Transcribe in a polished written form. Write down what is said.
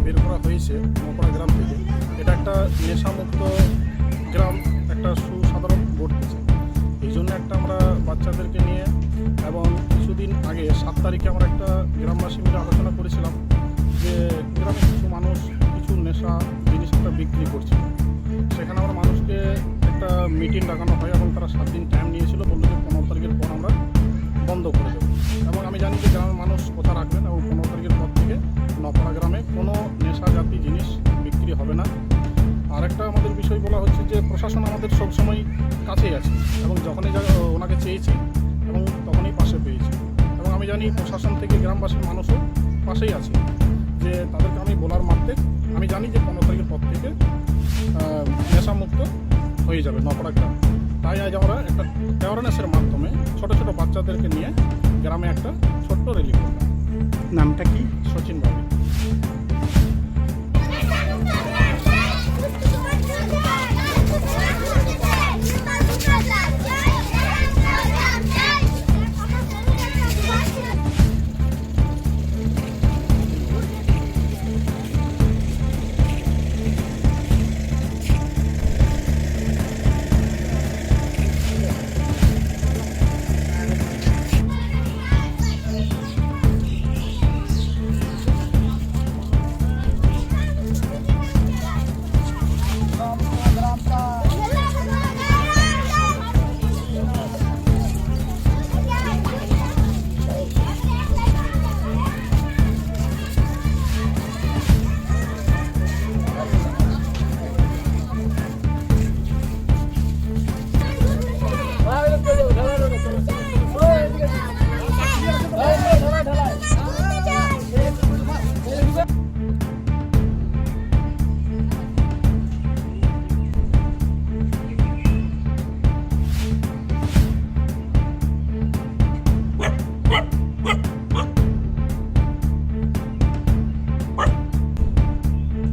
বের করা হয়েছে নপাড়া গ্রাম থেকে, এটা একটা নেশামুক্ত গ্রাম, একটা সুসাধারণ বোর্ড দিচ্ছে। এই জন্য একটা আমরা বাচ্চাদেরকে নিয়ে এবং কিছুদিন আগে 7 তারিখে আমরা একটা গ্রামবাসী মিলে আলোচনা করেছিলাম যে গ্রামে কিছু মানুষ কিছু নেশা জিনিস একটা বিক্রি করছে। সেখানে আমরা মানুষকে একটা মিটিং ডাকানো হয় এবং তারা 7 দিন টাইম নিয়েছিল, বললো যে 15 তারিখের পর আমরা বন্ধ করে দেবো। এবং আমি জানি যে গ্রামের মানুষ কথা রাখবেন এবং 15 তারিখের পর থেকে নপাড়া গ্রামে কোনো নেশা জাতীয় জিনিস বিক্রি হবে না। আরেকটা আমাদের বিষয় বলা হচ্ছে যে প্রশাসন আমাদের সবসময় কাছেই আছে এবং যখনই ওনাকে চেয়েছি এবং তখনই পাশে পেয়েছি। এবং আমি জানি প্রশাসন থেকে গ্রামবাসীর মানুষও পাশেই আছে, যে তাদেরকে আমি বলার মাত্রে আমি জানি যে 15 তারিখের পর থেকে নেশামুক্ত হয়ে যাবে নপাড়া গ্রাম। তাই আজ আমরা একটা অ্যাওয়ারনেসের মাধ্যমে ছোটো ছোটো বাচ্চাদেরকে নিয়ে গ্রামে একটা ছোট্ট র্যালি করলাম। নামটা কি? সচিন বাবু।